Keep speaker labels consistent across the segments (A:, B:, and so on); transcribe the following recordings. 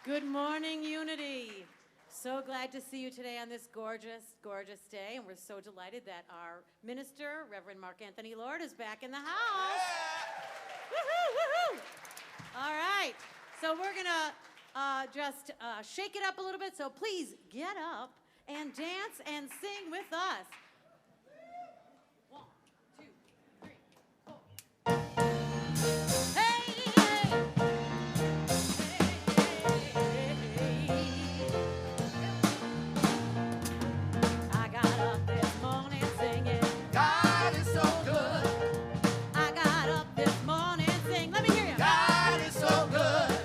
A: Good morning, Unity. So glad to see you today on this gorgeous, gorgeous day, and we're so delighted that our minister, Reverend Mark Anthony Lord, is back in the house. Woohoo, woohoo! All right, so we're gonna just shake it up a little bit, so please get up and dance and sing with us. 1, 2, 3, 4. Hey, hey. I got up this morning singing,
B: God is so good.
A: I got up this morning singing, let me hear you.
B: God is so good.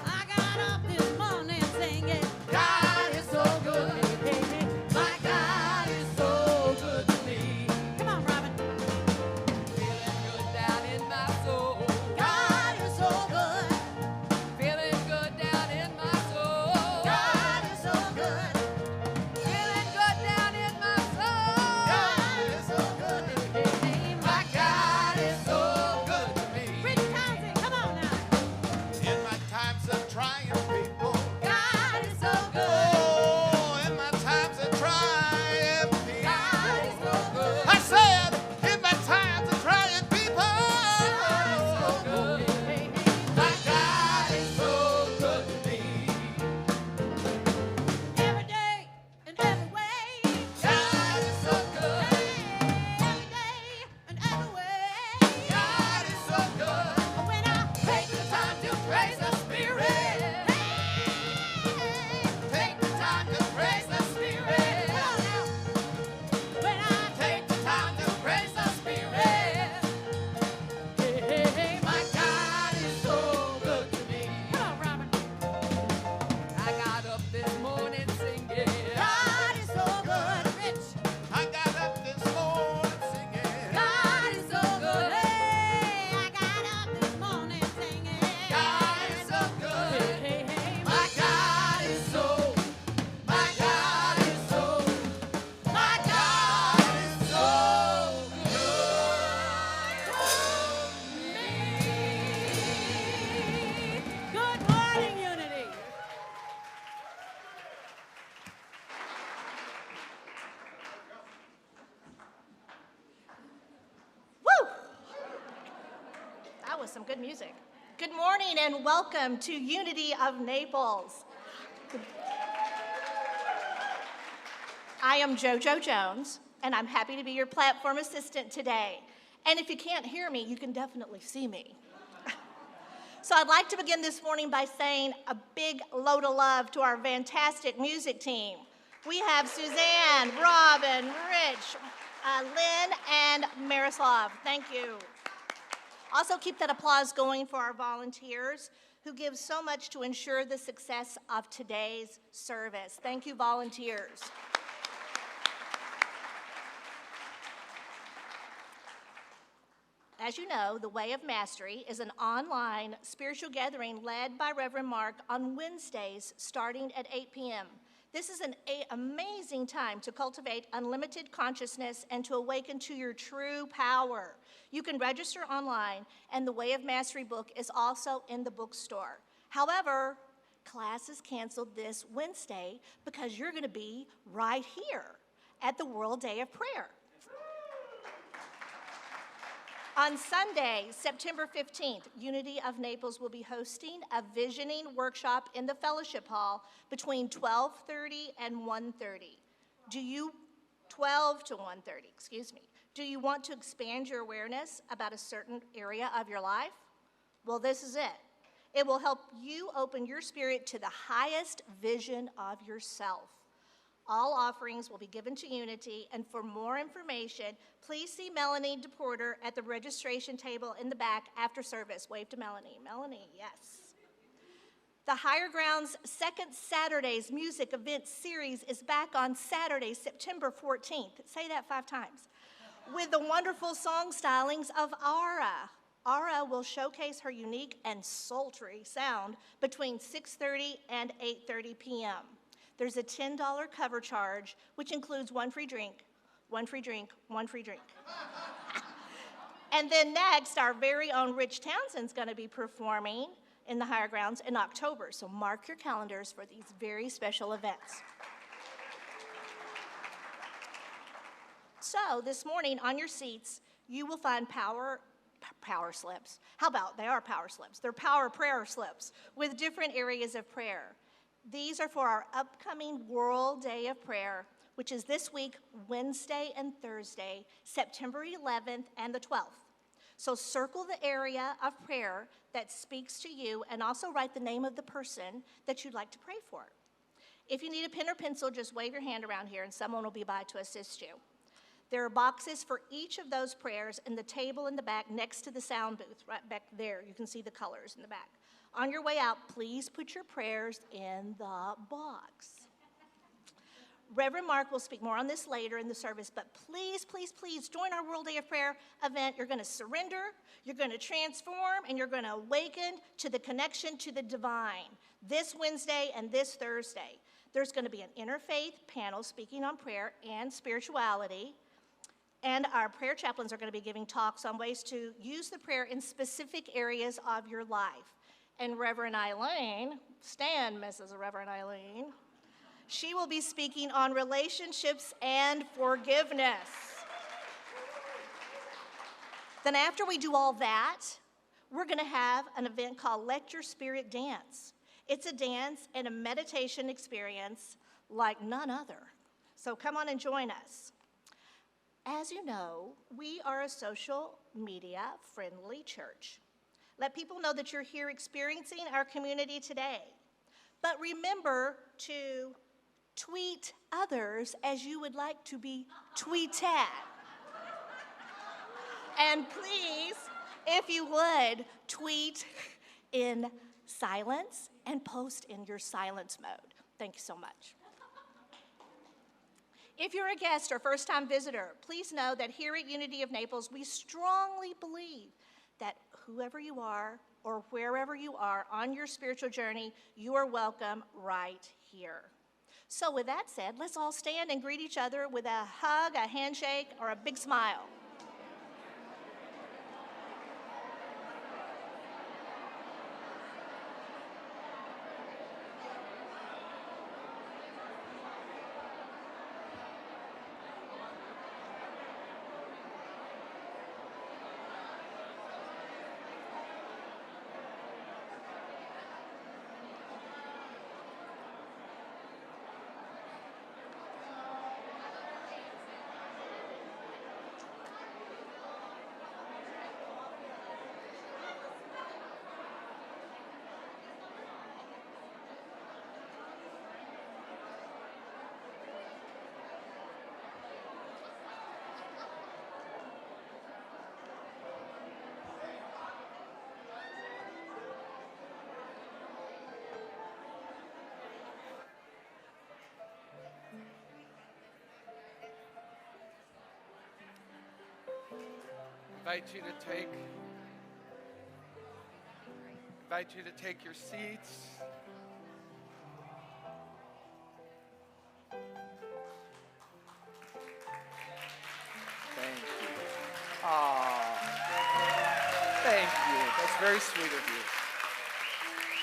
A: I got up this morning singing,
B: God is so good.
A: hey, hey, hey.
B: My God is so good to me.
A: Come on, Robin.
B: Feeling good down in my soul.
A: God is so good.
B: Feeling good down in my soul.
A: God is so good.
B: Feeling good down in my soul. God is so good.
A: Hey, hey,
B: My God is so good to me.
A: Brittany Townsend, come on now.
B: In my times of triumph, people.
A: God is so good.
B: Oh, in my times of triumph, people.
A: God is so good.
B: I said, in my times of triumph, people.
A: God is so good. Hey, hey, hey.
B: My God is so good to me.
A: Every day and every way.
B: God is so good.
A: Every day and every way.
B: God is so good.
A: When I
B: Take the time to praise the Spirit. Take the time to praise the Spirit.
A: when I
B: Take the time to praise the Spirit. My God is so good to me.
A: come on, Robert.
B: I got up this morning singing.
A: God is so good, Rich.
B: I got up this morning singing.
A: God is so good. Hey, I got up this morning singing.
B: God is so good.
A: Hey, hey, hey.
B: My God is so. My God is so. My God is so good.
A: Good morning, Unity.
C: Woo! That was some good music. Good morning and welcome to Unity of Naples. I am JoJo Jones, and I'm happy to be your platform assistant today. And if you can't hear me, you can definitely see me. So I'd like to begin this morning by saying a big load of love to our fantastic music team. We have Suzanne, Robin, Rich, Lynn, and Miroslav. Thank you. Also keep that applause going for our volunteers who give so much to ensure the success of today's service. Thank you, volunteers. As you know, the Way of Mastery is an online spiritual gathering led by Reverend Mark on Wednesdays starting at 8 p.m. This is an amazing time to cultivate unlimited consciousness and to awaken to your true power. You can register online, and the Way of Mastery book is also in the bookstore. However, class is canceled this Wednesday because you're going to be right here at the World Day of Prayer. On Sunday, September 15th, Unity of Naples will be hosting a visioning workshop in the fellowship hall between 12:30 and 1:30. 12 to 1:30, excuse me. Do you want to expand your awareness about a certain area of your life? Well, this is it. It will help you open your spirit to the highest vision of yourself. All offerings will be given to Unity, and for more information, please see Melanie DePorter at the registration table in the back after service. Wave to Melanie. Melanie, yes. The Higher Grounds Second Saturday's Music Event Series is back on Saturday, September 14th. Say that 5 times. With the wonderful song stylings of Ara. Ara will showcase her unique and sultry sound between 6:30 and 8:30 p.m. There's a $10 cover charge, which includes one free drink, one free drink, one free drink. And then next, our very own Rich Townsend's going to be performing. in the Higher Grounds in October. So mark your calendars for these very special events. So this morning on your seats, you will find power slips. How about they are power slips? They're power prayer slips with different areas of prayer. These are for our upcoming World Day of Prayer, which is this week, Wednesday and Thursday, September 11th and the 12th. So circle the area of prayer that speaks to you and also write the name of the person that you'd like to pray for. If you need a pen or pencil, just wave your hand around here and someone will be by to assist you. There are boxes for each of those prayers in the table in the back next to the sound booth, right back there. You can see the colors in the back. On your way out, please put your prayers in the box. Reverend Mark will speak more on this later in the service, but please, please, please join our World Day of Prayer event. You're going to surrender, you're going to transform, and you're going to awaken to the connection to the divine this Wednesday and this Thursday. There's going to be an interfaith panel speaking on prayer and spirituality, and our prayer chaplains are going to be giving talks on ways to use the prayer in specific areas of your life. And Reverend Eileen, stand, Mrs. Reverend Eileen, she will be speaking on relationships and forgiveness. Then after we do all that, we're going to have an event called Let Your Spirit Dance. It's a dance and a meditation experience like none other. So come on and join us. As you know, we are a social media friendly church. Let people know that you're here experiencing our community today. But remember to tweet others as you would like to be tweeted. And please, if you would, tweet in silence and post in your silence mode. Thank you so much. If you're a guest or first-time visitor, please know that here at Unity of Naples, we strongly believe that whoever you are or wherever you are on your spiritual journey, you are welcome right here. So with that said, let's all stand and greet each other with a hug, a handshake, or a big smile.
B: Invite you to take your seats. Thank you. Aw. Thank you. That's very sweet of you.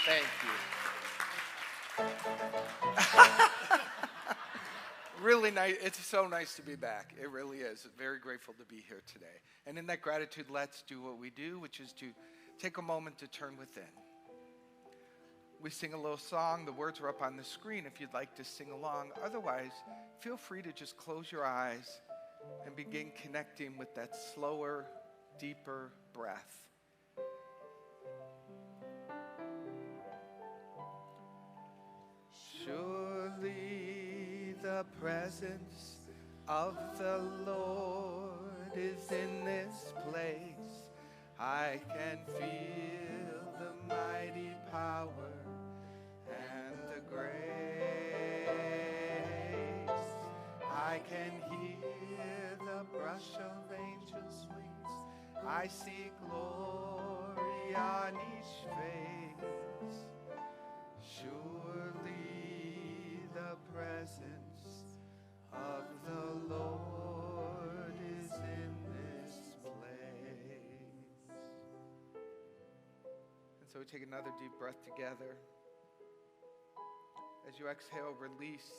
B: Thank you. Really nice. It's so nice to be back. It really is. Very grateful to be here today. And in that gratitude, let's do what we do, which is to take a moment to turn within. We sing a little song. The words are up on the screen if you'd like to sing along. Otherwise, feel free to just close your eyes and begin connecting with that slower, deeper breath. Surely the presence of the Lord is in this place. I can feel the mighty power and the grace. I can hear the brush of angels' wings. I see glory on each face. Surely the presence of the Lord is in this place. And so we take another deep breath together. As you exhale, release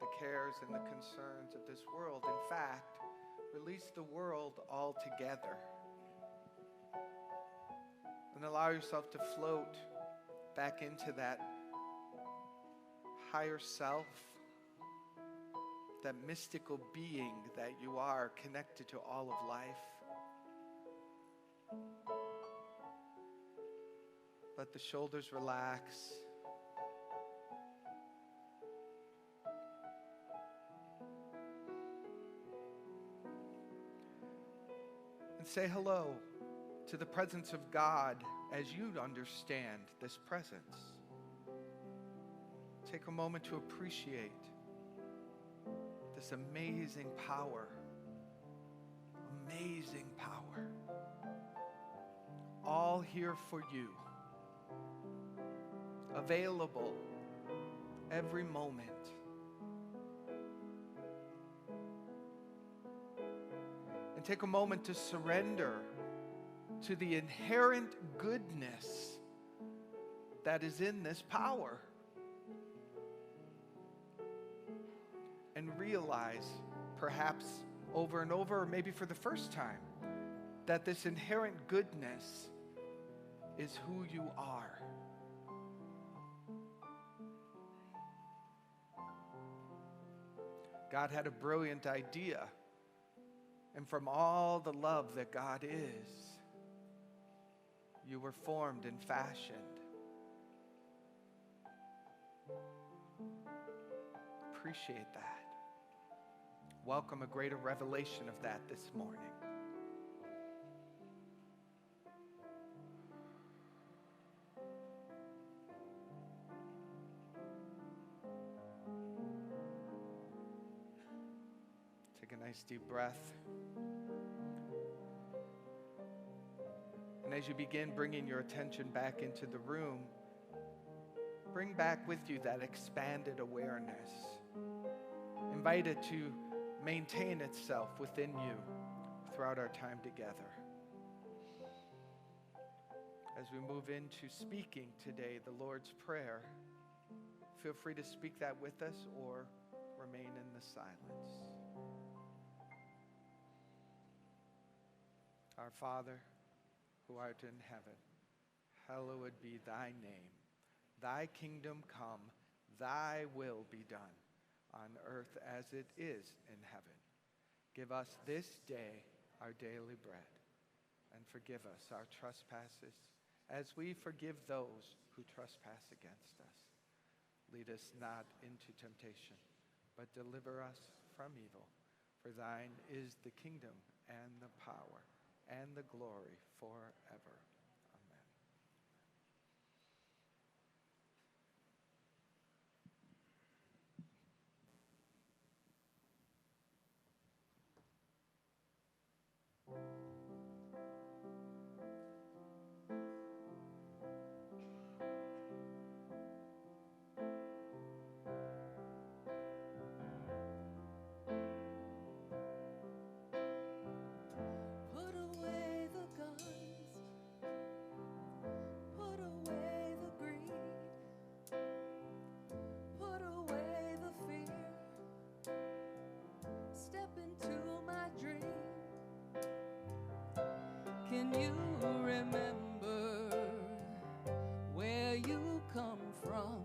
B: the cares and the concerns of this world. In fact, release the world altogether. And allow yourself to float back into that higher self, that mystical being that you are, connected to all of life. Let the shoulders relax. And say hello to the presence of God as you understand this presence. Take a moment to appreciate this amazing power. Amazing power. All here for you. Available every moment. And take a moment to surrender to the inherent goodness that is in this power. And realize, perhaps over and over, or maybe for the first time, that this inherent goodness is who you are. God had a brilliant idea, and from all the love that God is, you were formed and fashioned. Appreciate that. Welcome a greater revelation of that this morning. Take a nice deep breath. And as you begin bringing your attention back into the room, bring back with you that expanded awareness. Invite it to maintain itself within you throughout our time together. As we move into speaking today the Lord's Prayer, feel free to speak that with us or remain in the silence. Our Father, who art in heaven, hallowed be thy name. Thy kingdom come, thy will be done, on earth as it is in heaven. Give us this day our daily bread, and forgive us our trespasses, as we forgive those who trespass against us. Lead us not into temptation, but deliver us from evil. For thine is the kingdom and the power and the glory forever. Amen.
D: Put away the guns, put away the greed, put away the fear, step into my dream. Can you remember where you come from?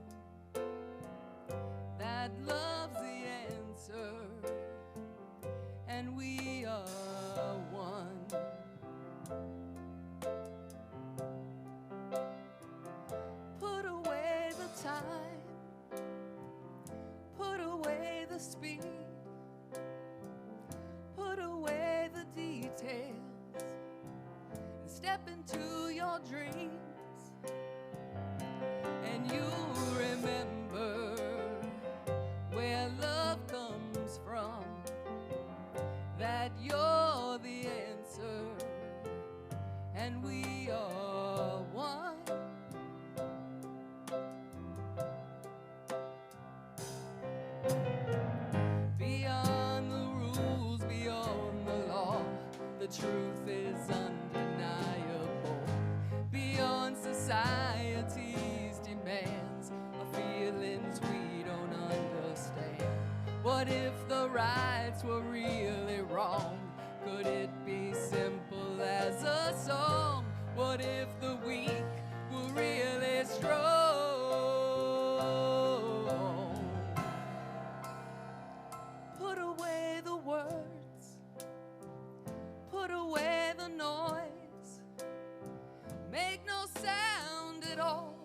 D: That love's the answer, and we are one. Put away the time, put away the speed, put away the details, and step into your dreams. And you remember where love comes from, that you're the answer, and we are one. Beyond the rules, beyond the law, the truth is undeniable. Beyond society, What if the rights were really wrong? Could it be simple as a song? What if the weak were really strong? Put away the words, put away the noise, make no sound at all,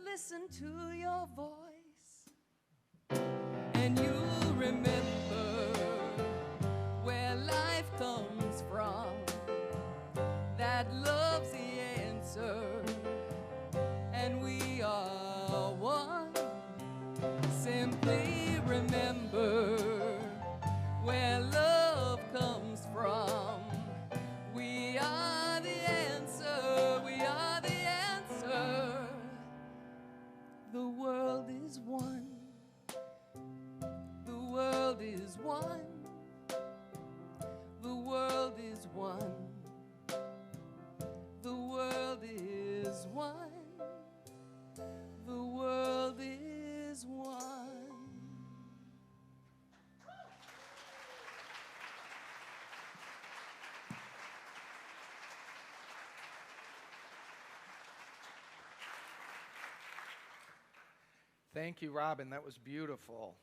D: listen to your voice, and you'll remember where life comes from, that love's the answer, and we are one. Simply remember where love comes from. We are the answer, we are the answer. The world is one. The world is one. The world is one. The world is one. The world is one.
B: Thank you, Robin. That was beautiful.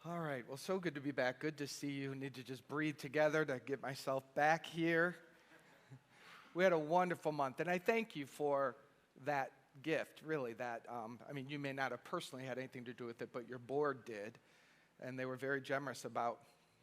B: All right. Well, so good to be back. Good to see you. Need to just breathe together to get myself back here. We had a wonderful month, and I thank you for that gift, really. You may not have personally had anything to do with it, but your board did, and they were very generous about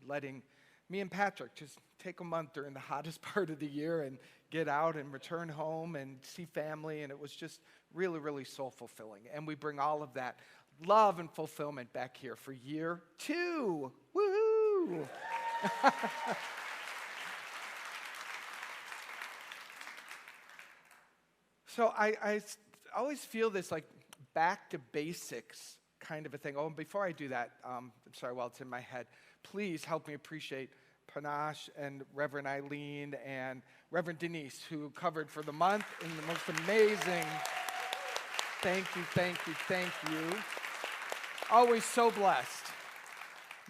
B: letting me and Patrick just take a month during the hottest part of the year and get out and return home and see family, and it was just really, really soul-fulfilling. And we bring all of that love and fulfillment back here for year 2. Woohoo! So I always feel this like back to basics kind of a thing. Oh, and before I do that, I'm sorry, while it's in my head, please help me appreciate Panache and Reverend Eileen and Reverend Denise, who covered for the month in the most amazing. Thank you, thank you, thank you. Always so blessed.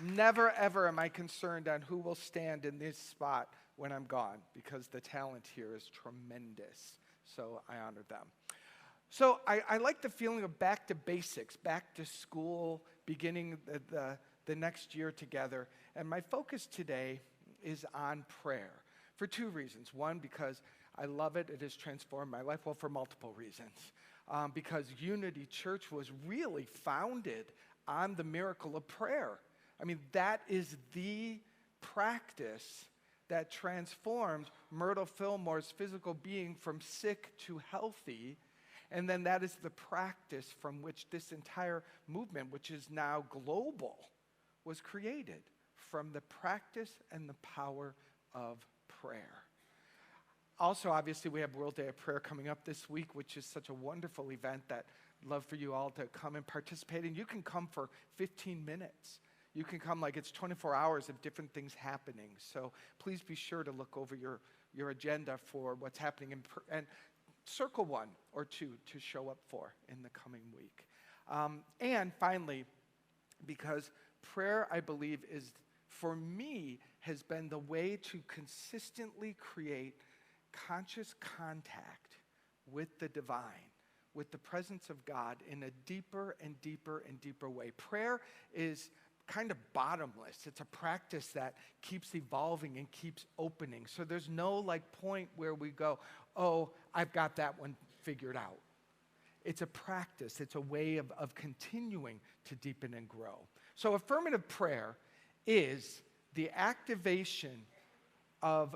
B: Never, ever am I concerned on who will stand in this spot when I'm gone, because the talent here is tremendous. So I honor them. So I like the feeling of back to basics, back to school, beginning the next year together. And my focus today is on prayer for 2 reasons. One, because I love it. It has transformed my life. Well, for multiple reasons. Because Unity Church was really founded on the miracle of prayer. I mean, that is the practice that transformed Myrtle Fillmore's physical being from sick to healthy. And then that is the practice from which this entire movement, which is now global, was created, from the practice and the power of prayer. Also, obviously, we have World Day of Prayer coming up this week, which is such a wonderful event that I'd love for you all to come and participate in. You can come for 15 minutes. You can come like it's 24 hours of different things happening. So please be sure to look over your agenda for what's happening and circle 1 or 2 to show up for in the coming week. And finally, because prayer, I believe, for me, has been the way to consistently create conscious contact with the divine, with the presence of God in a deeper and deeper and deeper way. Prayer is kind of bottomless. It's a practice that keeps evolving and keeps opening. So there's no point where we go, oh, I've got that one figured out. It's a practice. It's a way of continuing to deepen and grow. So affirmative prayer is the activation of,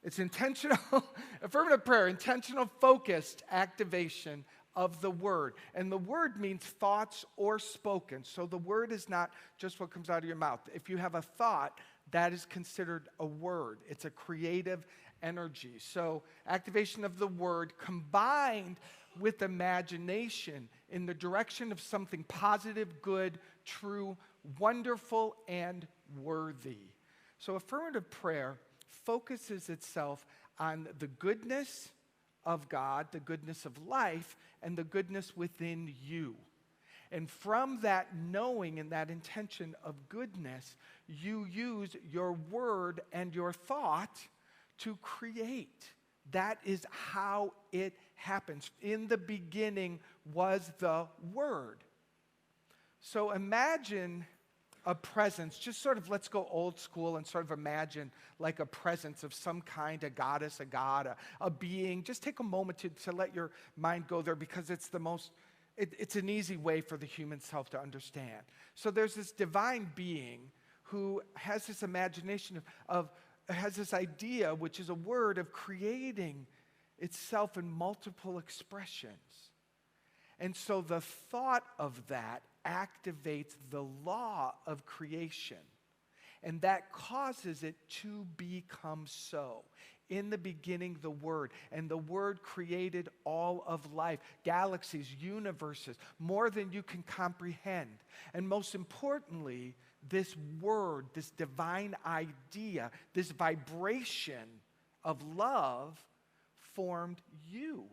B: it's intentional, affirmative prayer, intentional, focused activation of the word. And the word means thoughts or spoken. So the word is not just what comes out of your mouth. If you have a thought, that is considered a word. It's a creative energy. So activation of the word combined with imagination in the direction of something positive, good, true, wonderful, and worthy. So affirmative prayer focuses itself on the goodness of God, the goodness of life, and the goodness within you. And from that knowing and that intention of goodness, you use your word and your thought to create. That is how it happens. In the beginning was the Word. So imagine a presence, just sort of let's go old school and sort of imagine like a presence of some kind, a goddess, a god, a being. Just take a moment to let your mind go there, because it's it's an easy way for the human self to understand. So there's this divine being who has this imagination has this idea, which is a word of creating itself in multiple expressions. And so the thought of that activates the law of creation, and that causes it to become so. In the beginning, the Word, and the Word created all of life, galaxies, universes, more than you can comprehend. And most importantly, this Word, this divine idea, this vibration of love formed you.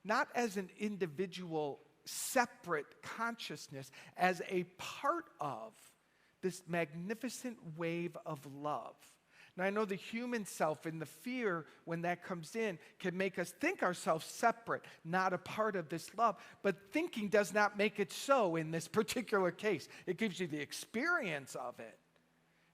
B: Not as an individual, separate consciousness, as a part of this magnificent wave of love. Now, I know the human self and the fear when that comes in can make us think ourselves separate, not a part of this love. But thinking does not make it so in this particular case. It gives you the experience of it.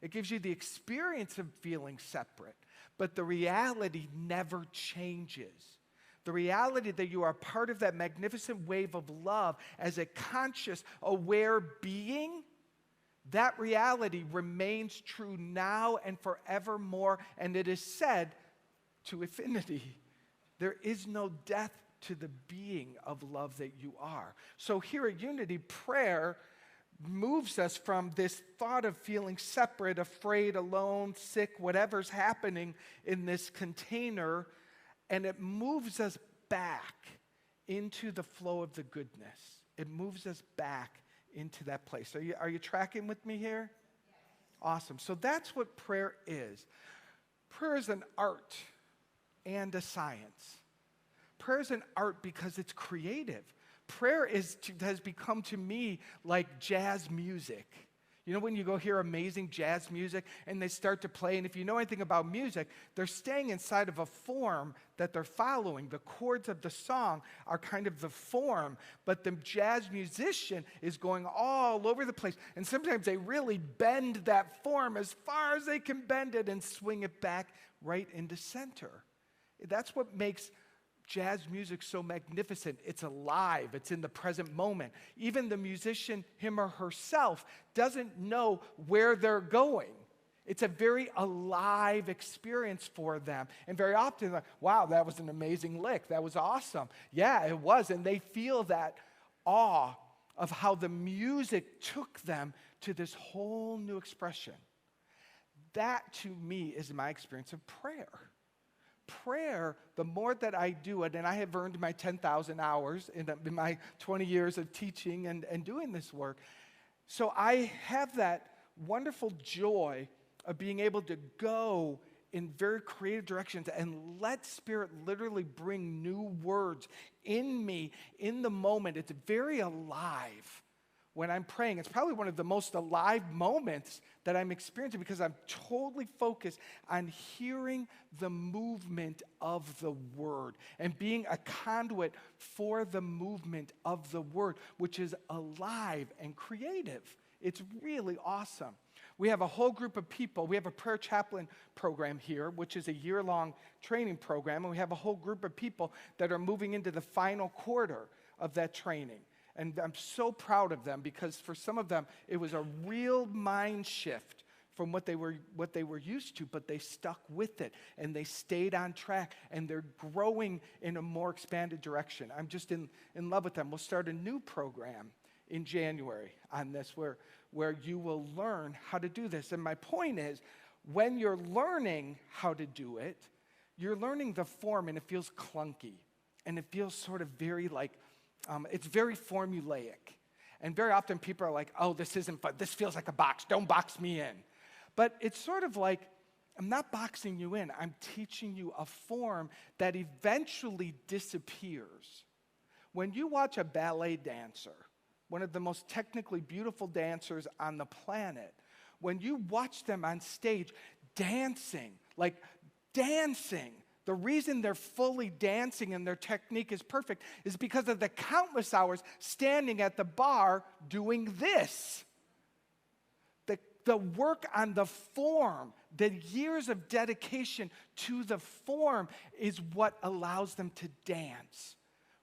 B: It gives you the experience of feeling separate. But the reality never changes. The reality that you are part of that magnificent wave of love as a conscious, aware being, that reality remains true now and forevermore, and it is said to infinity. There is no death to the being of love that you are. So here at Unity, prayer moves us from this thought of feeling separate, afraid, alone, sick, whatever's happening in this container, and it moves us back into the flow of the goodness. It moves us back into that place. Are you tracking with me here? Yes. Awesome. So that's what prayer is. Prayer is an art and a science. Prayer is an art because it's creative. Prayer has become to me like jazz music. You know when you go hear amazing jazz music and they start to play, and if you know anything about music, they're staying inside of a form that they're following. The chords of the song are kind of the form, but the jazz musician is going all over the place. And sometimes they really bend that form as far as they can bend it and swing it back right into center. That's what makes jazz music so magnificent. It's alive. It's in the present moment. Even the musician, him or herself, doesn't know where they're going. It's a very alive experience for them. And very often, like, wow, that was an amazing lick. That was awesome. Yeah, it was. And they feel that awe of how the music took them to this whole new expression. That, to me, is my experience of prayer. Prayer, the more that I do it, and I have earned my 10,000 hours in my 20 years of teaching and doing this work, so I have that wonderful joy of being able to go in very creative directions and let Spirit literally bring new words in me in the moment. It's very alive when I'm praying. It's probably one of the most alive moments that I'm experiencing because I'm totally focused on hearing the movement of the Word and being a conduit for the movement of the Word, which is alive and creative. It's really awesome. We have a whole group of people. We have a prayer chaplain program here, which is a year-long training program, and we have a whole group of people that are moving into the final quarter of that training. And I'm so proud of them because for some of them, it was a real mind shift from what they were used to, but they stuck with it and they stayed on track and they're growing in a more expanded direction. I'm just in love with them. We'll start a new program in January on this where you will learn how to do this. And my point is, when you're learning how to do it, you're learning the form and it feels clunky and it feels sort of very like, it's very formulaic. And very often people are like, oh, this isn't fun. This feels like a box. Don't box me in. But it's sort of like I'm not boxing you in. I'm teaching you a form that eventually disappears. When you watch a ballet dancer, one of the most technically beautiful dancers on the planet, when you watch them on stage dancing, the reason they're fully dancing and their technique is perfect is because of the countless hours standing at the bar doing this. The work on the form, the years of dedication to the form is what allows them to dance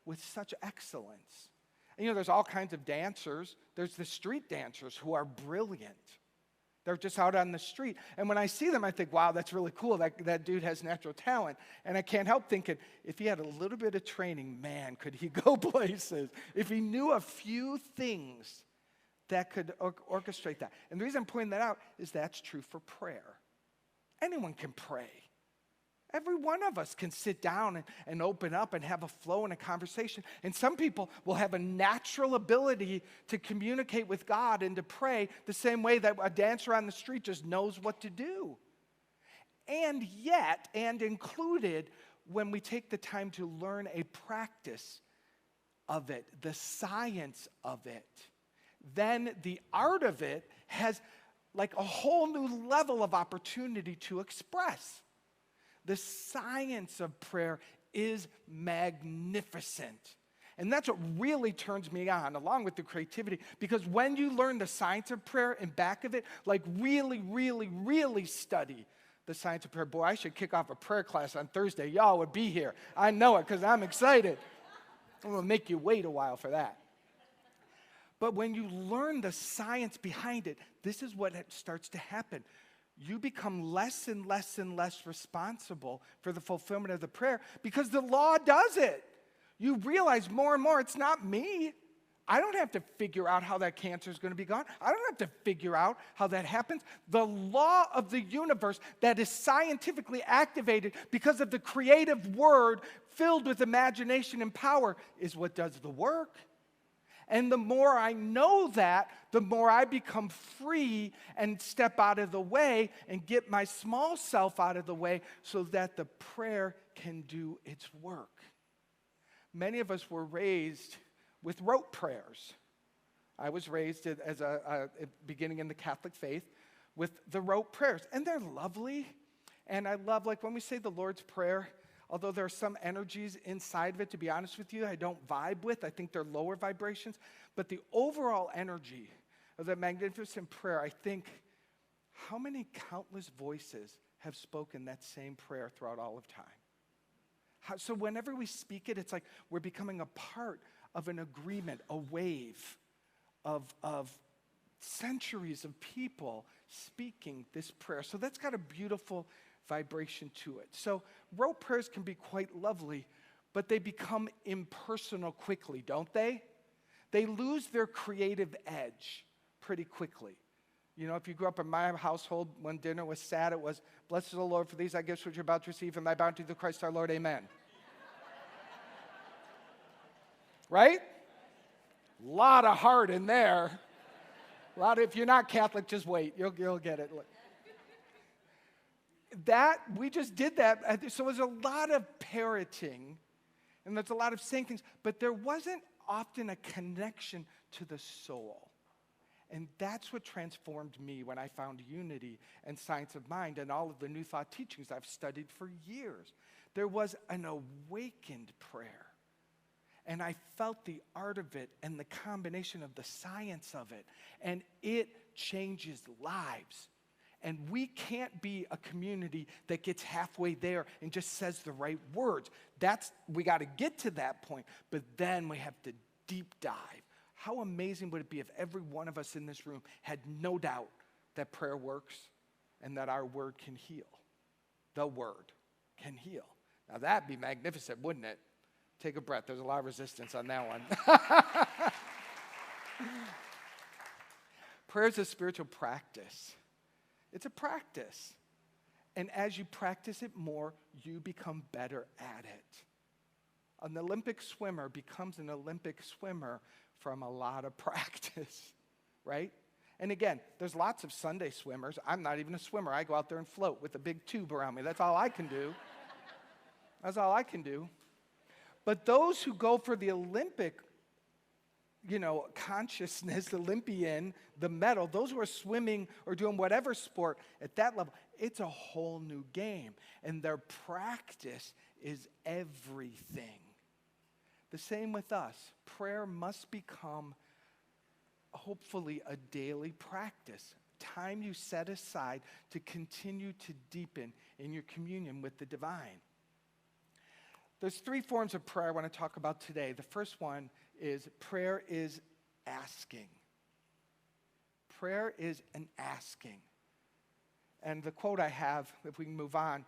B: with such excellence. And there's all kinds of dancers. There's the street dancers who are brilliant. They're just out on the street. And when I see them, I think, wow, that's really cool. That dude has natural talent. And I can't help thinking, if he had a little bit of training, man, could he go places. If he knew a few things that could orchestrate that. And the reason I'm pointing that out is that's true for prayer. Anyone can pray. Every one of us can sit down and open up and have a flow in a conversation. And some people will have a natural ability to communicate with God and to pray the same way that a dancer on the street just knows what to do. And yet, and included, when we take the time to learn a practice of it, the science of it, then the art of it has like a whole new level of opportunity to express. The science of prayer is magnificent. And that's what really turns me on, along with the creativity, because when you learn the science of prayer and back of it, like really, really, really study the science of prayer. Boy, I should kick off a prayer class on Thursday. Y'all would be here. I know it because I'm excited. I'm going to make you wait a while for that. But when you learn the science behind it, this is what starts to happen. You become less and less and less responsible for the fulfillment of the prayer because the law does it. You realize more and more, it's not me. I don't have to figure out how that cancer is going to be gone. I don't have to figure out how that happens. The law of the universe that is scientifically activated because of the creative word filled with imagination and power is what does the work. And the more I know that, the more I become free and step out of the way and get my small self out of the way so that the prayer can do its work. Many of us were raised with rote prayers. I was raised as beginning in the Catholic faith with the rote prayers. And they're lovely. And I love, like when we say the Lord's Prayer, although there are some energies inside of it, to be honest with you, I don't vibe with. I think they're lower vibrations. But the overall energy of that magnificent prayer, I think, how many countless voices have spoken that same prayer throughout all of time? So whenever we speak it, it's like we're becoming a part of an agreement, a wave of centuries of people speaking this prayer. So that's got a beautiful vibration to it. So rote prayers can be quite lovely, but they become impersonal quickly, don't they? They lose their creative edge pretty quickly. You know, if you grew up in my household, when dinner was sad, it was, "Blessed is the Lord for these thy gifts which you're about to receive, and thy bounty through Christ our Lord, amen." Right? A lot of heart in there. If you're not Catholic, just wait. You'll get it. We just did that. So there's a lot of parroting, and there's a lot of saying things, but there wasn't often a connection to the soul. And that's what transformed me when I found unity and science of mind and all of the New Thought teachings I've studied for years. There was an awakened prayer. And I felt the art of it and the combination of the science of it. And it changes lives. And we can't be a community that gets halfway there and just says the right words. We got to get to that point. But then we have to deep dive. How amazing would it be if every one of us in this room had no doubt that prayer works and that our word can heal? The word can heal. Now that'd be magnificent, wouldn't it? Take a breath. There's a lot of resistance on that one. Prayer is a spiritual practice. It's a practice. And as you practice it more, you become better at it. An Olympic swimmer becomes an Olympic swimmer from a lot of practice, right? And again, there's lots of Sunday swimmers. I'm not even a swimmer. I go out there and float with a big tube around me. That's all I can do. That's all I can do. But those who go for the Olympic, consciousness, Olympian, the medal, those who are swimming or doing whatever sport at that level, it's a whole new game. And their practice is everything. The same with us. Prayer must become, hopefully, a daily practice. Time you set aside to continue to deepen in your communion with the divine. There's 3 forms of prayer I want to talk about today. The first one is prayer is asking. Prayer is an asking. And the quote I have, if we can move on,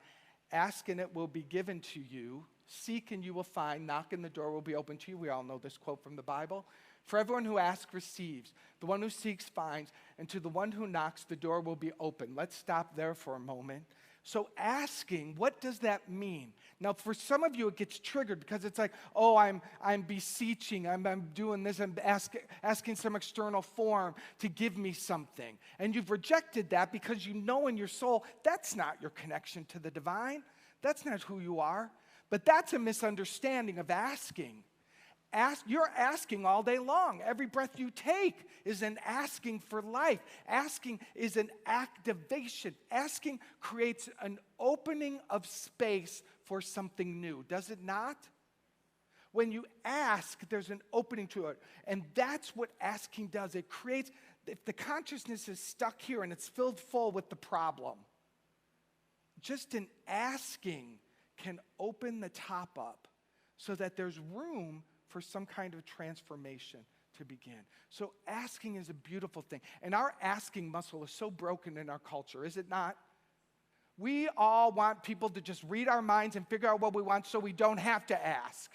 B: ask and it will be given to you. Seek and you will find. Knock and the door will be open to you. We all know this quote from the Bible. For everyone who asks receives. The one who seeks finds. And to the one who knocks, the door will be open. Let's stop there for a moment. So asking, what does that mean? Now, for some of you, it gets triggered because it's like, oh, I'm beseeching, I'm doing this, I'm asking some external form to give me something. And you've rejected that because you know in your soul that's not your connection to the divine. That's not who you are. But that's a misunderstanding of asking. You're asking all day long. Every breath you take is an asking for life. Asking is an activation. Asking creates an opening of space for something new, does it not? When you ask, there's an opening to it. And that's what asking does. It creates, if the consciousness is stuck here and it's filled full with the problem, just an asking can open the top up so that there's room for some kind of transformation to begin. So asking is a beautiful thing. And our asking muscle is so broken in our culture, is it not? We all want people to just read our minds and figure out what we want so we don't have to ask.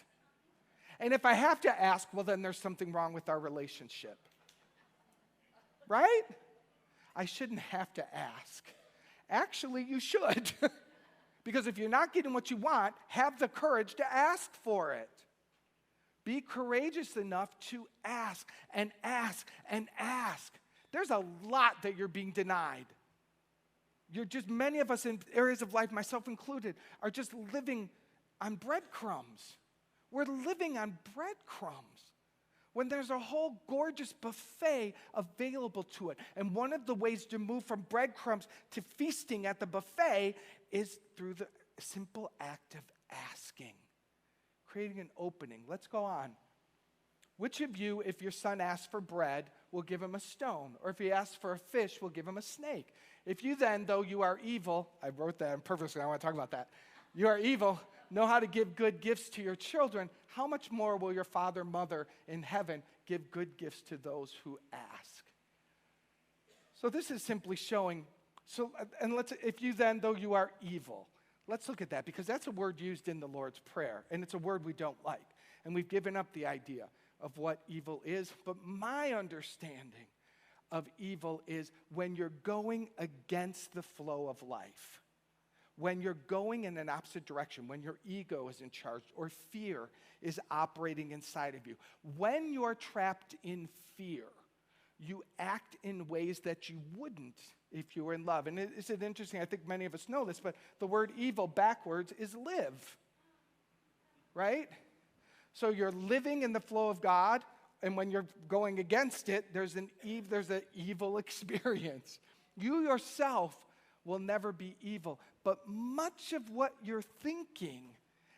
B: And if I have to ask, well, then there's something wrong with our relationship. Right? I shouldn't have to ask. Actually, you should. Because if you're not getting what you want, have the courage to ask for it. Be courageous enough to ask and ask and ask. There's a lot that you're being denied. Many of us in areas of life, myself included, are just living on breadcrumbs. We're living on breadcrumbs when there's a whole gorgeous buffet available to it. And one of the ways to move from breadcrumbs to feasting at the buffet is through the simple act of asking. Creating an opening. Let's go on. Which of you, if your son asks for bread, will give him a stone? Or if he asks for a fish, will give him a snake? If you then, though you are evil, I wrote that on purpose because I want to talk about that. You are evil, know how to give good gifts to your children, how much more will your father, mother in heaven give good gifts to those who ask? So this is simply showing, if you then, though you are evil, let's look at that because that's a word used in the Lord's Prayer, and it's a word we don't like. And we've given up the idea of what evil is. But my understanding of evil is when you're going against the flow of life, when you're going in an opposite direction, when your ego is in charge or fear is operating inside of you. When you're trapped in fear, you act in ways that you wouldn't if you were in love. And is it interesting? I think many of us know this, but the word evil backwards is live, right? So you're living in the flow of God, and when you're going against it, there's an evil experience. You yourself will never be evil, but much of what you're thinking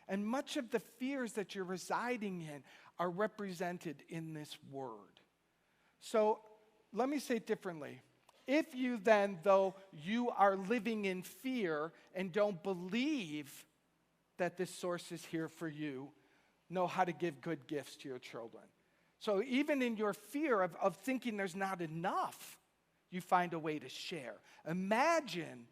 B: and much of the fears that you're residing in are represented in this word. So let me say it differently. If you then, though you are living in fear and don't believe that this source is here for you, know how to give good gifts to your children. So even in your fear of thinking there's not enough, you find a way to share. Imagine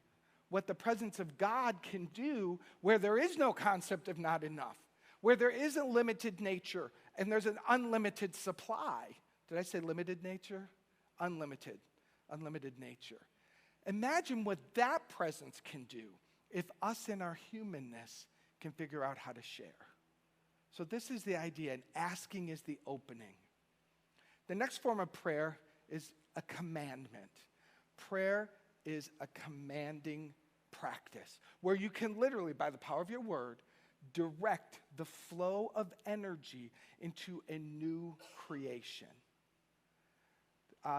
B: what the presence of God can do where there is no concept of not enough, where there is a limited nature and there's an unlimited supply. Did I say limited nature? Unlimited nature. Imagine what that presence can do if us in our humanness can figure out how to share. So this is the idea, and asking is the opening. The next form of prayer is a commandment. Prayer is a commanding practice where you can literally, by the power of your word, direct the flow of energy into a new creation.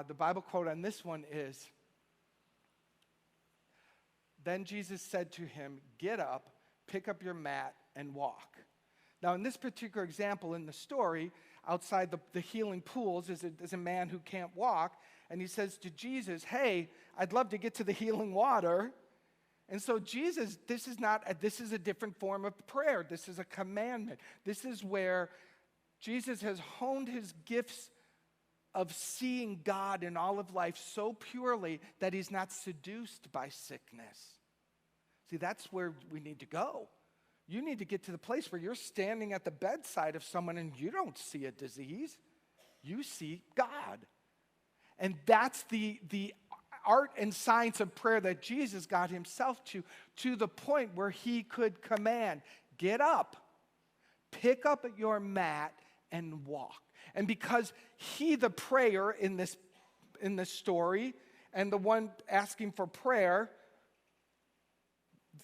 B: The Bible quote on this one is, "Then Jesus said to him, 'Get up, pick up your mat, and walk.'" Now, in this particular example in the story, outside the healing pools is a man who can't walk, and he says to Jesus, "Hey, I'd love to get to the healing water." And so Jesus, this is a different form of prayer. This is a commandment. This is where Jesus has honed his gifts of seeing God in all of life so purely that he's not seduced by sickness. See, that's where we need to go. You need to get to the place where you're standing at the bedside of someone and you don't see a disease. You see God. And that's the art and science of prayer that Jesus got himself to the point where he could command, "Get up, pick up your mat, and walk." And because he, the prayer in this story, and the one asking for prayer,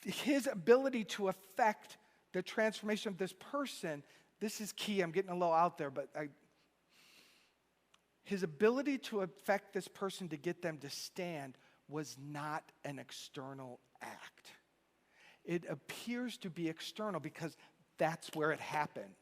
B: his ability to affect the transformation of this person, this is key. I'm getting a little out there, but his ability to affect this person to get them to stand was not an external act. It appears to be external because that's where it happened.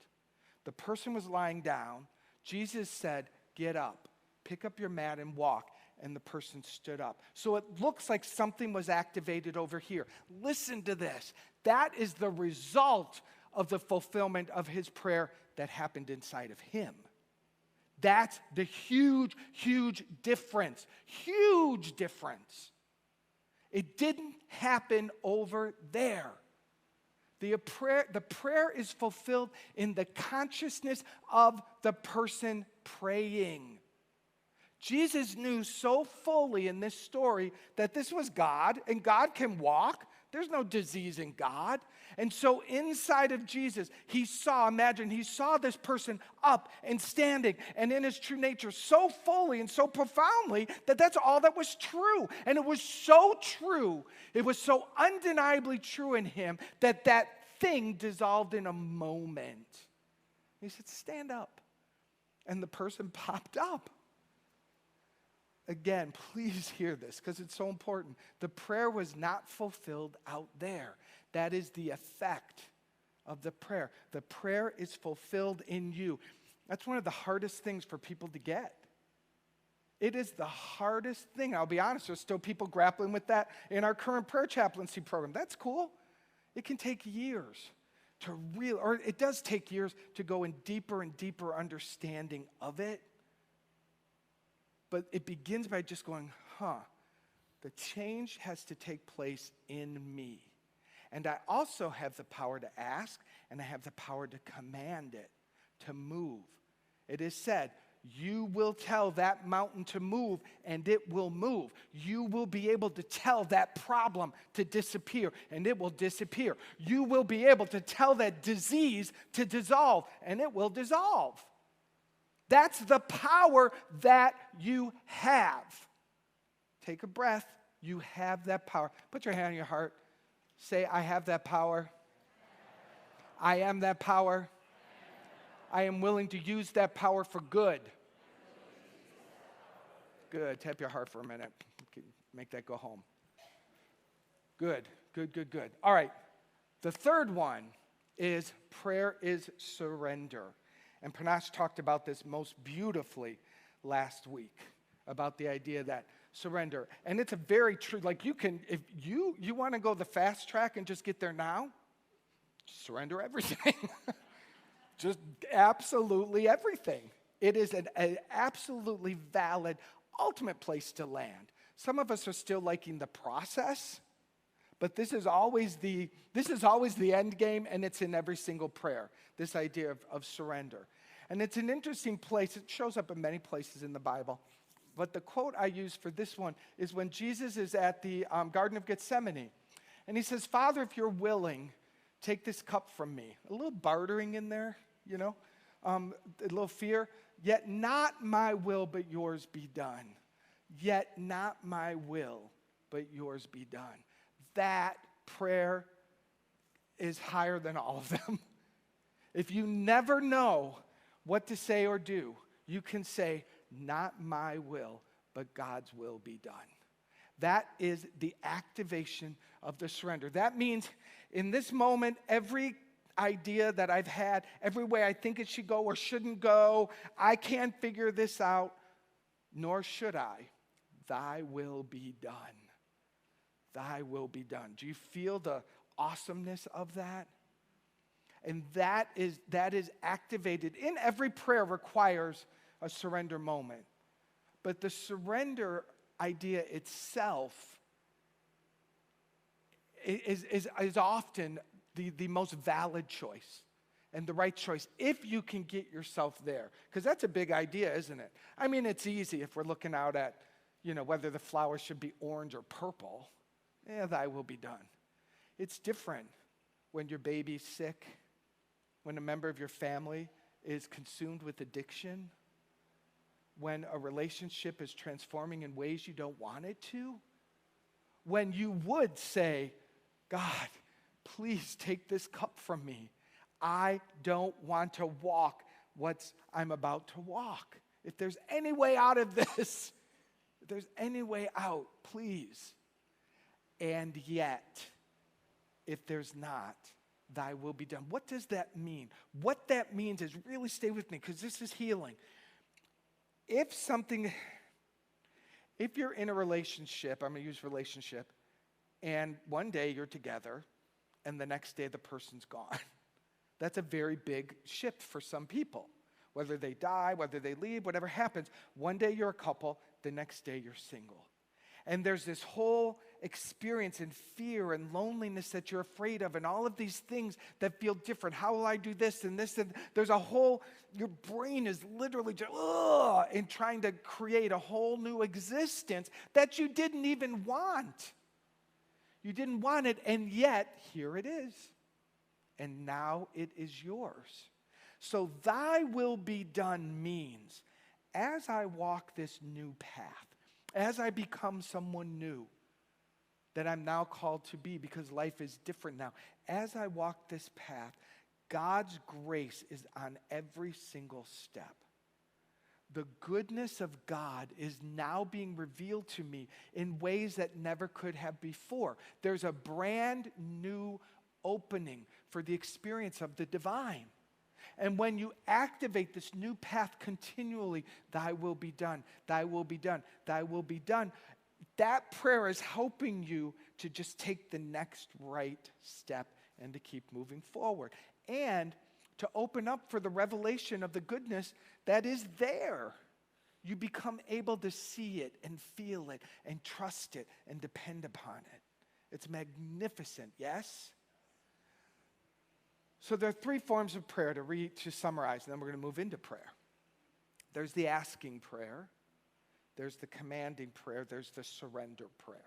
B: The person was lying down. Jesus said, "Get up, pick up your mat and walk." And the person stood up. So it looks like something was activated over here. Listen to this. That is the result of the fulfillment of his prayer that happened inside of him. That's the huge, huge difference. Huge difference. It didn't happen over there. The prayer is fulfilled in the consciousness of the person praying. Jesus knew so fully in this story that this was God, and God can walk. There's no disease in God. And so inside of Jesus, he saw this person up and standing and in his true nature so fully and so profoundly that that's all that was true. And it was so true, it was so undeniably true in him that thing dissolved in a moment. He said, "Stand up." And the person popped up. Again, please hear this because it's so important. The prayer was not fulfilled out there. That is the effect of the prayer. The prayer is fulfilled in you. That's one of the hardest things for people to get. It is the hardest thing. I'll be honest, there's still people grappling with that in our current prayer chaplaincy program. That's cool. It can take years or it does take years to go in deeper and deeper understanding of it. But it begins by just going, the change has to take place in me. And I also have the power to ask, and I have the power to command it to move. It is said, you will tell that mountain to move, and it will move. You will be able to tell that problem to disappear, and it will disappear. You will be able to tell that disease to dissolve, and it will dissolve. That's the power that you have. Take a breath. You have that power. Put your hand on your heart. Say, "I have that power. I am that power. I am willing to use that power for good." Good. Tap your heart for a minute. Make that go home. Good. All right. The third one is prayer is surrender. And Panache talked about this most beautifully last week, about the idea that surrender. And it's a very true, like you can, if you want to go the fast track and just get there now, surrender everything. Just absolutely everything. It is an absolutely valid, ultimate place to land. Some of us are still liking the process, but this is always the end game, and it's in every single prayer, this idea of surrender. And it's an interesting place. It shows up in many places in the Bible. But the quote I use for this one is when Jesus is at the Garden of Gethsemane. And he says, "Father, if you're willing, take this cup from me." A little bartering in there, a little fear. "Yet not my will, but yours be done." yet not my will, but yours be done. That prayer is higher than all of them. If you never know what to say or do, you can say, not my will, but God's will be done. That is the activation of the surrender. That means in this moment, every idea that I've had, every way I think it should go or shouldn't go, I can't figure this out, nor should I. Thy will be done. Thy will be done. Do you feel the awesomeness of that? And that is activated. In every prayer requires a surrender moment. But the surrender idea itself is often the most valid choice and the right choice if you can get yourself there. Because that's a big idea, isn't it? I mean, it's easy if we're looking out at, whether the flowers should be orange or purple. Thy will be done. It's different when your baby's sick, when a member of your family is consumed with addiction, when a relationship is transforming in ways you don't want it to, when you would say, God, please take this cup from me. I don't want to walk what I'm about to walk. If there's any way out of this, if there's any way out, please. And yet, if there's not, thy will be done. What does that mean? What that means is, really stay with me, because this is healing. If you're in a relationship, I'm going to use relationship, and one day you're together, and the next day the person's gone. That's a very big shift for some people. Whether they die, whether they leave, whatever happens, one day you're a couple, the next day you're single. And there's this whole experience and fear and loneliness that you're afraid of and all of these things that feel different. How will I do this and this? And there's a whole, your brain is literally just, and trying to create a whole new existence that you didn't even want. You didn't want it, and yet here it is. And now it is yours. So thy will be done means, as I walk this new path, as I become someone new that I'm now called to be because life is different now, as I walk this path, God's grace is on every single step. The goodness of God is now being revealed to me in ways that never could have before. There's a brand new opening for the experience of the divine. And when you activate this new path continually, thy will be done, thy will be done, thy will be done, that prayer is helping you to just take the next right step and to keep moving forward. And to open up for the revelation of the goodness that is there. You become able to see it and feel it and trust it and depend upon it. It's magnificent, yes? So there are three forms of prayer to summarize, and then we're going to move into prayer. There's the asking prayer, there's the commanding prayer, there's the surrender prayer.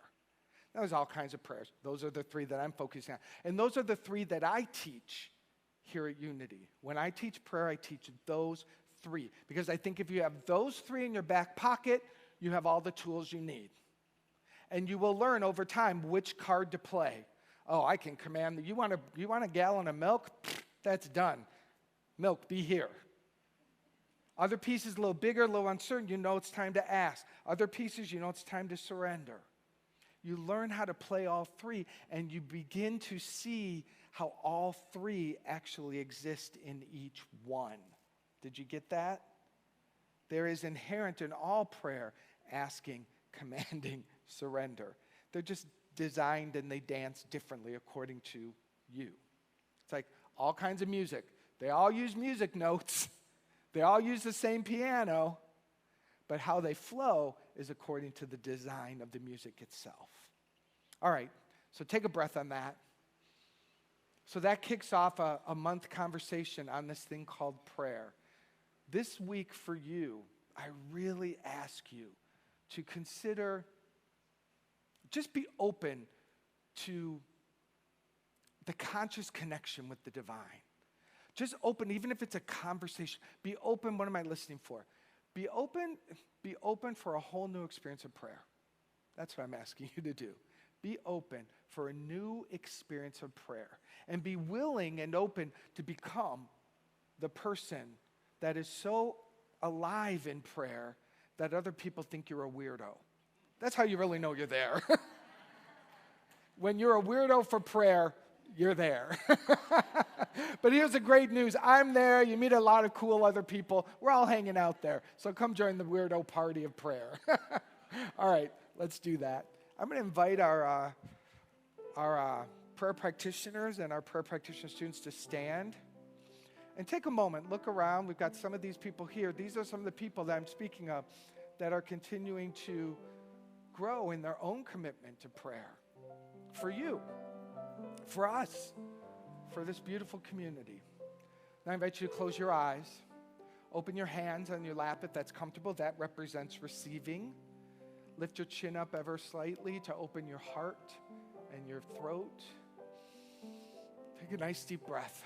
B: Now, there's all kinds of prayers. Those are the three that I'm focusing on. And those are the three that I teach here at Unity. When I teach prayer, I teach those three. Because I think if you have those three in your back pocket, you have all the tools you need. And you will learn over time which card to play. Oh, I can command, you want a gallon of milk? That's done. Milk, be here. Other pieces a little bigger, a little uncertain, you know it's time to ask. Other pieces, you know it's time to surrender. You learn how to play all three, and you begin to see how all three actually exist in each one. Did you get that? There is inherent in all prayer asking, commanding, surrender. They're just designed and they dance differently according to you. It's like all kinds of music. They all use music notes. They all use the same piano, but how they flow is according to the design of the music itself. All right, so take a breath on that. So that kicks off a month conversation on this thing called prayer. This week for you, I really ask you to consider, just be open to the conscious connection with the divine. Just open, even if it's a conversation, be open, what am I listening for? Be open for a whole new experience of prayer. That's what I'm asking you to do. Be open for a new experience of prayer. And be willing and open to become the person that is so alive in prayer that other people think you're a weirdo. That's how you really know you're there. When you're a weirdo for prayer, you're there. But here's the great news. I'm there. You meet a lot of cool other people. We're all hanging out there. So come join the weirdo party of prayer. All right, let's do that. I'm going to invite our prayer practitioners and our prayer practitioner students to stand. And take a moment, look around. We've got some of these people here. These are some of the people that I'm speaking of that are continuing to grow in their own commitment to prayer. For you, for us, for this beautiful community. Now I invite you to close your eyes. Open your hands on your lap if that's comfortable. That represents receiving. Lift your chin up ever slightly to open your heart and your throat. Take a nice deep breath.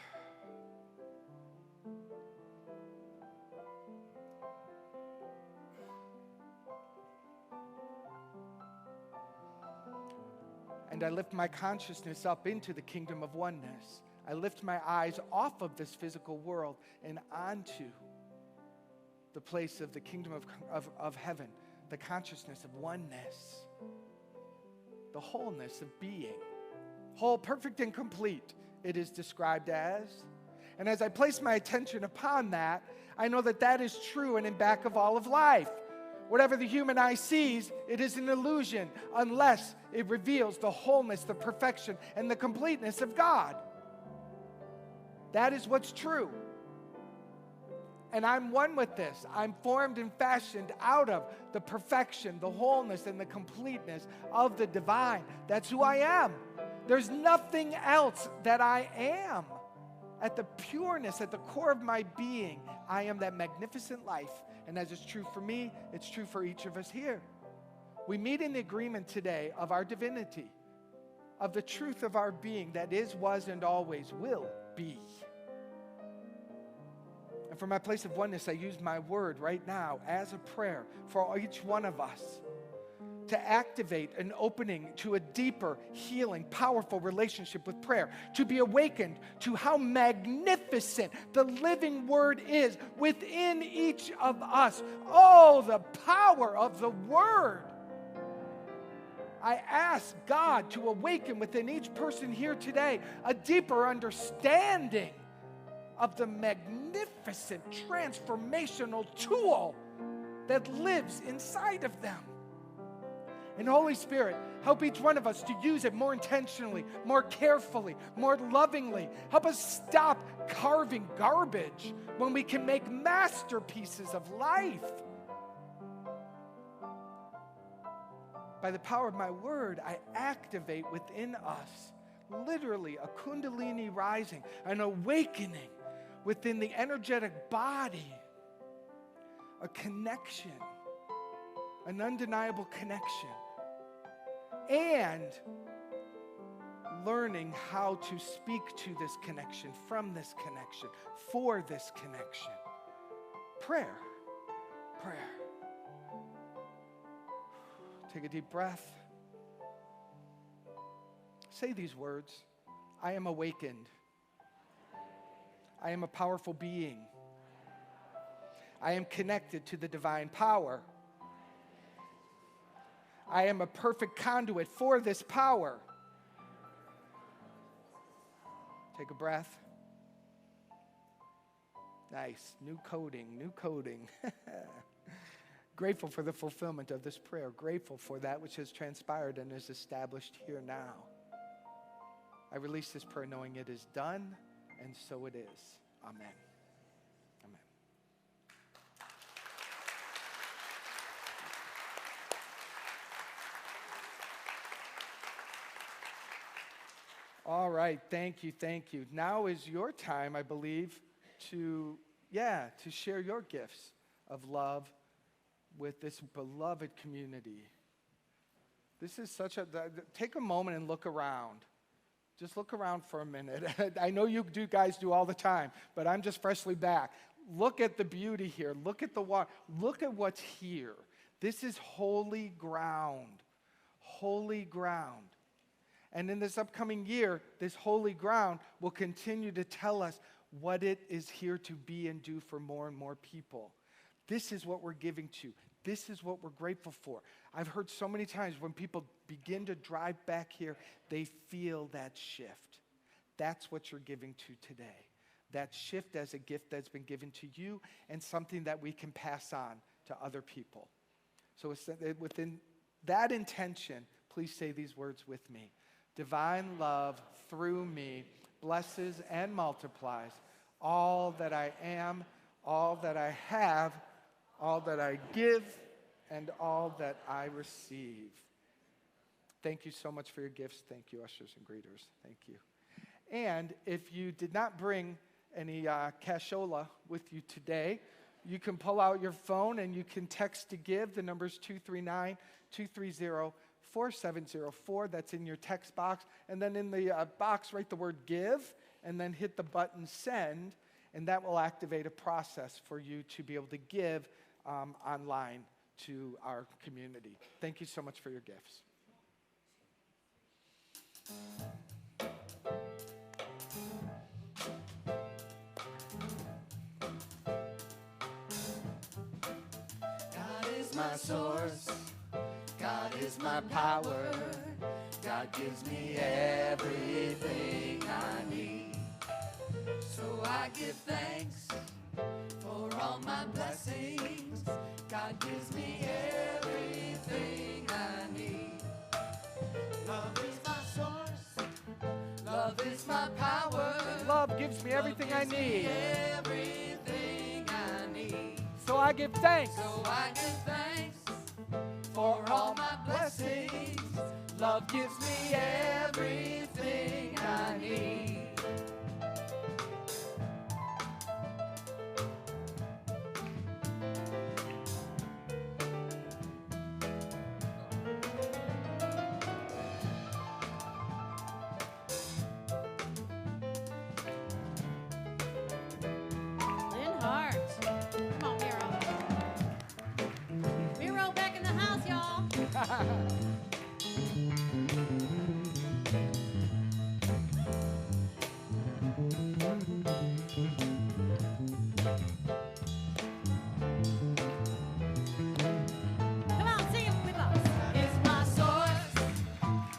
B: And I lift my consciousness up into the kingdom of oneness. I lift my eyes off of this physical world and onto the place of the kingdom of heaven, the consciousness of oneness, the wholeness of being. Whole, perfect, and complete, it is described as. And as I place my attention upon that, I know that that is true and in back of all of life. Whatever the human eye sees, it is an illusion unless it reveals the wholeness, the perfection, and the completeness of God. That is what's true. And I'm one with this. I'm formed and fashioned out of the perfection, the wholeness, and the completeness of the divine. That's who I am. There's nothing else that I am. At the pureness, at the core of my being, I am that magnificent life. And as it's true for me, it's true for each of us here. We meet in the agreement today of our divinity, of the truth of our being that is, was, and always will be. And from my place of oneness, I use my word right now as a prayer for each one of us to activate an opening to a deeper, healing, powerful relationship with prayer, to be awakened to how magnificent the living word is within each of us. Oh, the power of the word. I ask God to awaken within each person here today a deeper understanding of the magnificent transformational tool that lives inside of them. And Holy Spirit, help each one of us to use it more intentionally, more carefully, more lovingly. Help us stop carving garbage when we can make masterpieces of life. By the power of my word, I activate within us literally a kundalini rising, an awakening within the energetic body, a connection, an undeniable connection. And learning how to speak to this connection, from this connection, for this connection. Prayer. Prayer. Take a deep breath. Say these words. I am awakened. I am a powerful being. I am connected to the divine power. I am a perfect conduit for this power. Take a breath. Nice. New coding, new coding. Grateful for the fulfillment of this prayer. Grateful for that which has transpired and is established here now. I release this prayer knowing it is done, and so it is. Amen. Amen. All right, thank you, thank you. Now is your time, I believe, to share your gifts of love with this beloved community. This is take a moment and look around. Just look around for a minute. I know you guys do all the time, but I'm just freshly back. Look at the beauty here. Look at the water. Look at what's here. This is holy ground. Holy ground. And in this upcoming year, this holy ground will continue to tell us what it is here to be and do for more and more people. This is what we're giving to. This is what we're grateful for. I've heard so many times when people begin to drive back here, they feel that shift. That's what you're giving to today. That shift as a gift that's been given to you and something that we can pass on to other people. So within that intention, please say these words with me. Divine love through me blesses and multiplies all that I am, all that I have, all that I give, and all that I receive. Thank you so much for your gifts. Thank you, ushers and greeters. Thank you. And if you did not bring any cashola with you today, you can pull out your phone and you can text to give. The number is 239-230-4704. That's in your text box. And then in the box, write the word give, and then hit the button send, and that will activate a process for you to be able to give online to our community. Thank you so much for your gifts.
E: My source, God is my power, God gives me everything I need. So I give thanks for all my blessings, God gives me everything I need. Love is my source, love is my power,
B: Love gives me everything I need.
E: everything I need.
B: So I give thanks
E: So I give thanks for all my blessings. Love gives me everything I need.
A: Lynn Hart. Come on, Miro. Miro back in the house, y'all. Come on, sing it with us.
E: Is my source,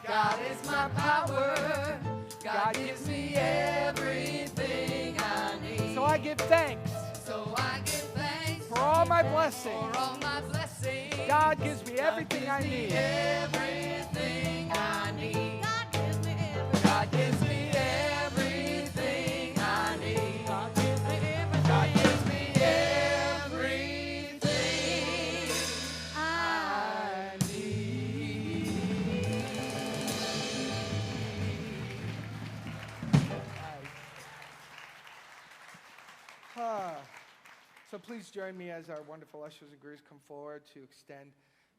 E: God is my power, God gives me everything I need.
B: So I give thanks
E: So I give thanks
B: for all my blessings.
E: for all my blessings.
B: God gives me everything I need.
E: Everything I need.
A: God gives me everything.
E: God gives me everything I need.
A: God gives me everything.
E: God gives me everything
A: I
E: I need.
B: So please join me as our wonderful ushers and greeters come forward to extend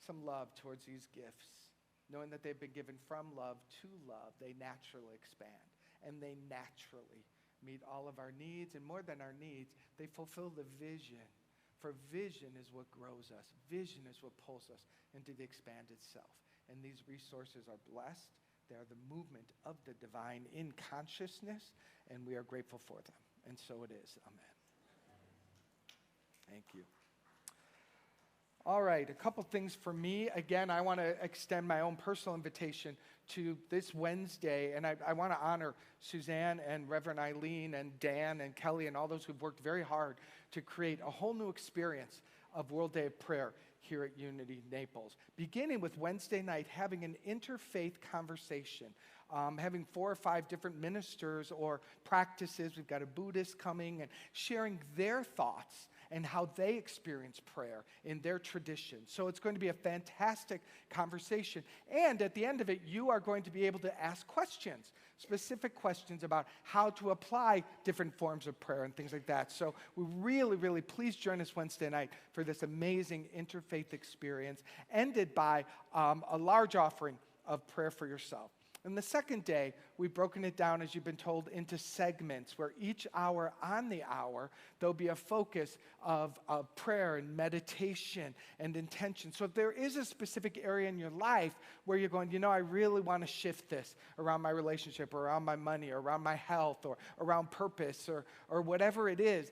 B: some love towards these gifts. Knowing that they've been given from love to love, they naturally expand and they naturally meet all of our needs, and more than our needs, they fulfill the vision. For vision is what grows us. Vision is what pulls us into the expanded self. And these resources are blessed. They are the movement of the divine in consciousness, and we are grateful for them. And so it is. Amen. Thank you. All right, a couple things for me. Again, I want to extend my own personal invitation to this Wednesday, and I want to honor Suzanne and Reverend Eileen and Dan and Kelly and all those who've worked very hard to create a whole new experience of World Day of Prayer here at Unity Naples. Beginning with Wednesday night, having an interfaith conversation, having 4 or 5 different ministers or practices. We've got a Buddhist coming and sharing their thoughts and how they experience prayer in their tradition. So it's going to be a fantastic conversation. And at the end of it, you are going to be able to ask questions, specific questions about how to apply different forms of prayer and things like that. So we really, please join us Wednesday night for this amazing interfaith experience, ended by a large offering of prayer for yourself. And the second day, we've broken it down, as you've been told, into segments where each hour on the hour, there'll be a focus of prayer and meditation and intention. So if there is a specific area in your life where you're going, I really want to shift this around my relationship or around my money or around my health or around purpose or whatever it is,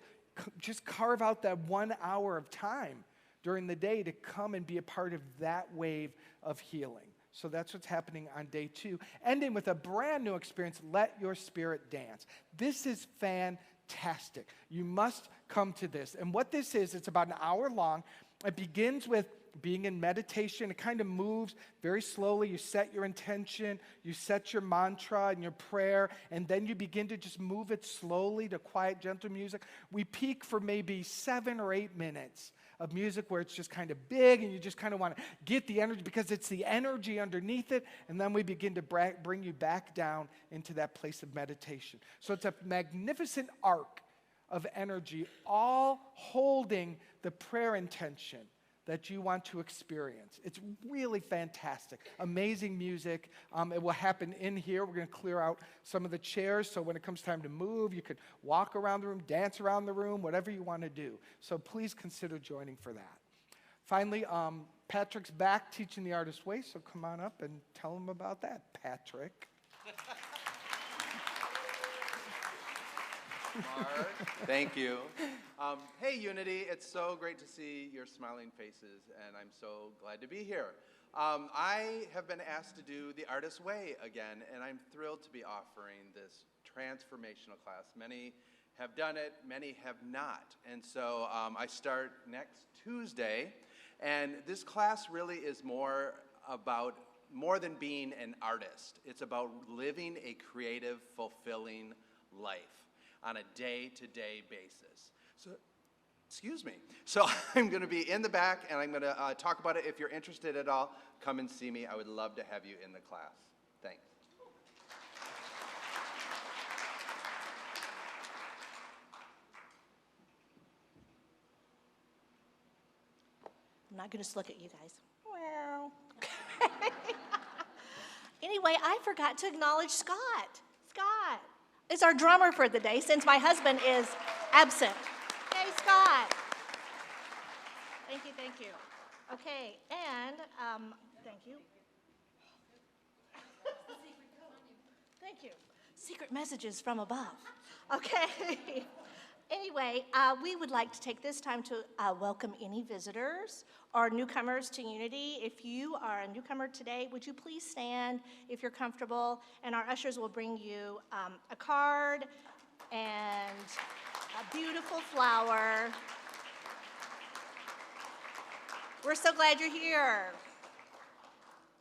B: just carve out that 1 hour of time during the day to come and be a part of that wave of healing. So that's what's happening on day 2. Ending with a brand new experience, Let Your Spirit Dance. This is fantastic. You must come to this. And what this is, it's about an hour long. It begins with being in meditation. It kind of moves very slowly. You set your intention, you set your mantra and your prayer, and then you begin to just move it slowly to quiet, gentle music. We peak for maybe 7 or 8 minutes of music where it's just kind of big and you just kind of want to get the energy because it's the energy underneath it, and then we begin to bring you back down into that place of meditation. So it's a magnificent arc of energy, all holding the prayer intention that you want to experience. It's really fantastic. Amazing music. It will happen in here. We're going to clear out some of the chairs, so when it comes time to move, you could walk around the room, dance around the room, whatever you want to do. So please consider joining for that. Finally, Patrick's back teaching the Artist Way, so come on up and tell him about that, Patrick.
F: Mark, thank you. Hey, Unity, it's so great to see your smiling faces, and I'm so glad to be here. I have been asked to do the Artist Way again, and I'm thrilled to be offering this transformational class. Many have done it, many have not. And so I start next Tuesday, and this class really is more than being an artist. It's about living a creative, fulfilling life on a day-to-day basis. So, excuse me. So I'm going to be in the back, and I'm going to talk about it. If you're interested at all, come and see me. I would love to have you in the class. Thanks.
C: I'm not going to look at you guys. Well. Anyway, I forgot to acknowledge Scott. Scott is our drummer for the day since my husband is absent. Hey, Scott. Thank you, thank you. Okay, and thank you. Thank you. Secret messages from above. Okay. Anyway, we would like to take this time to welcome any visitors or newcomers to Unity. If you are a newcomer today, would you please stand if you're comfortable? And our ushers will bring you a card and a beautiful flower. We're so glad you're here.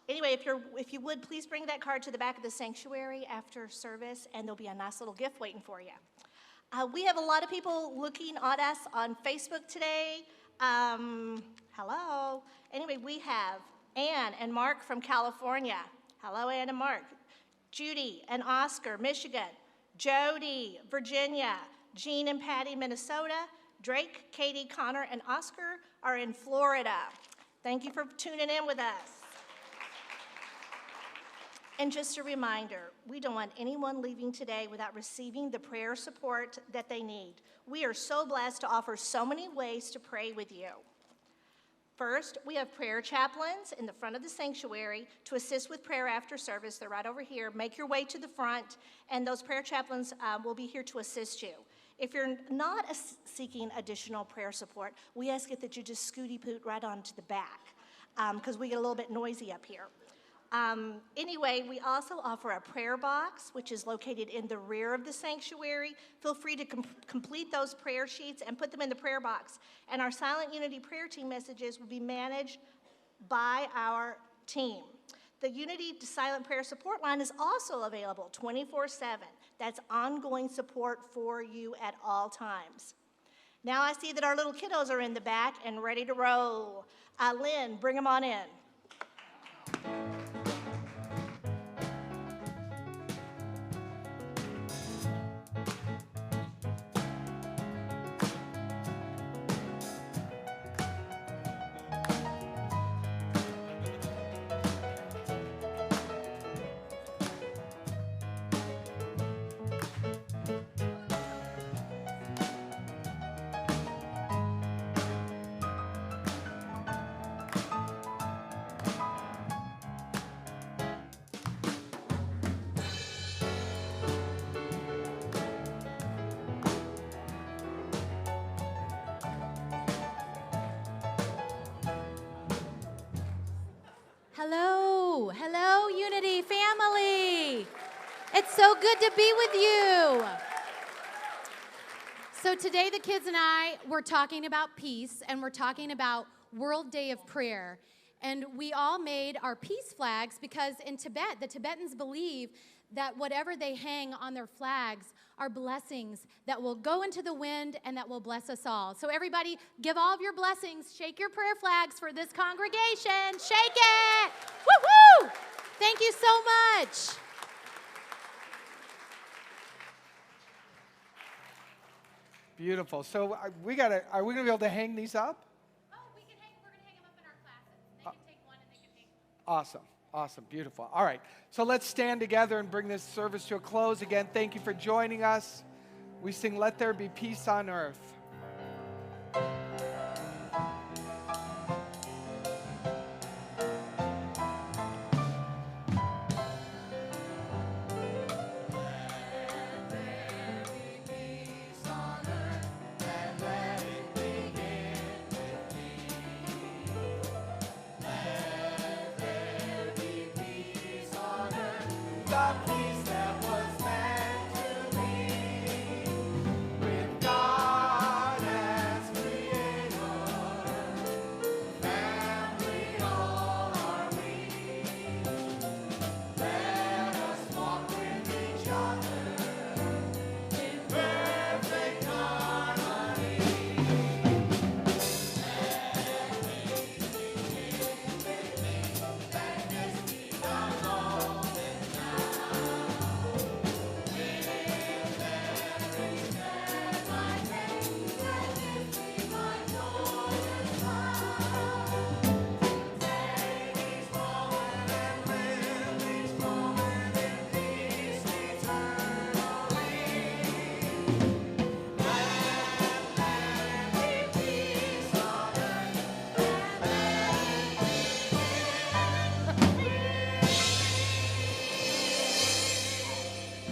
C: Anyway, if you would, please bring that card to the back of the sanctuary after service, and there'll be a nice little gift waiting for you. We have a lot of people looking at us on Facebook today. Hello. Anyway, we have Ann and Mark from California. Hello, Ann and Mark. Judy and Oscar, Michigan. Jody, Virginia. Jean and Patty, Minnesota. Drake, Katie, Connor, and Oscar are in Florida. Thank you for tuning in with us. And just a reminder, we don't want anyone leaving today without receiving the prayer support that they need. We are so blessed to offer so many ways to pray with you. First, we have prayer chaplains in the front of the sanctuary to assist with prayer after service. They're right over here. Make your way to the front, and those prayer chaplains will be here to assist you. If you're not seeking additional prayer support, we ask it that you just scooty-poot right onto the back because we get a little bit noisy up here. Anyway, we also offer a prayer box, which is located in the rear of the sanctuary. Feel free to complete those prayer sheets and put them in the prayer box. And our Silent Unity prayer team messages will be managed by our team. The Unity Silent Prayer Support Line is also available 24/7. That's ongoing support for you at all times. Now I see that our little kiddos are in the back and ready to roll. Lynn, bring them on in.
A: It's so good to be with you. So today the kids and I were talking about peace, and we're talking about World Day of Prayer. And we all made our peace flags because in Tibet, the Tibetans believe that whatever they hang on their flags are blessings that will go into the wind and that will bless us all. So everybody, give all of your blessings. Shake your prayer flags for this congregation. Shake it. Woo-hoo! Thank you so much.
B: Beautiful. So are we going to be able to hang these up?
A: Oh, we're going to hang them up in our classes. They can take one and they can hang.
B: Awesome. Awesome. Beautiful. All right. So let's stand together and bring this service to a close. Again, thank you for joining us. We sing, "Let There Be Peace on Earth."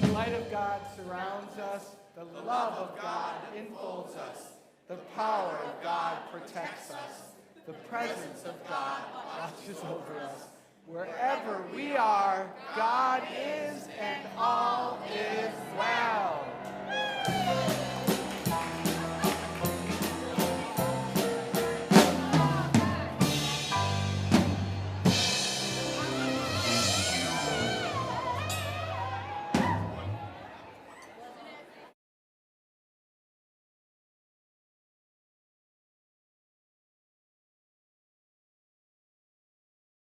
B: The light of God surrounds us. The love of God enfolds us. The power of God protects us. The presence of God watches over us. Wherever we are, God is, and all is well.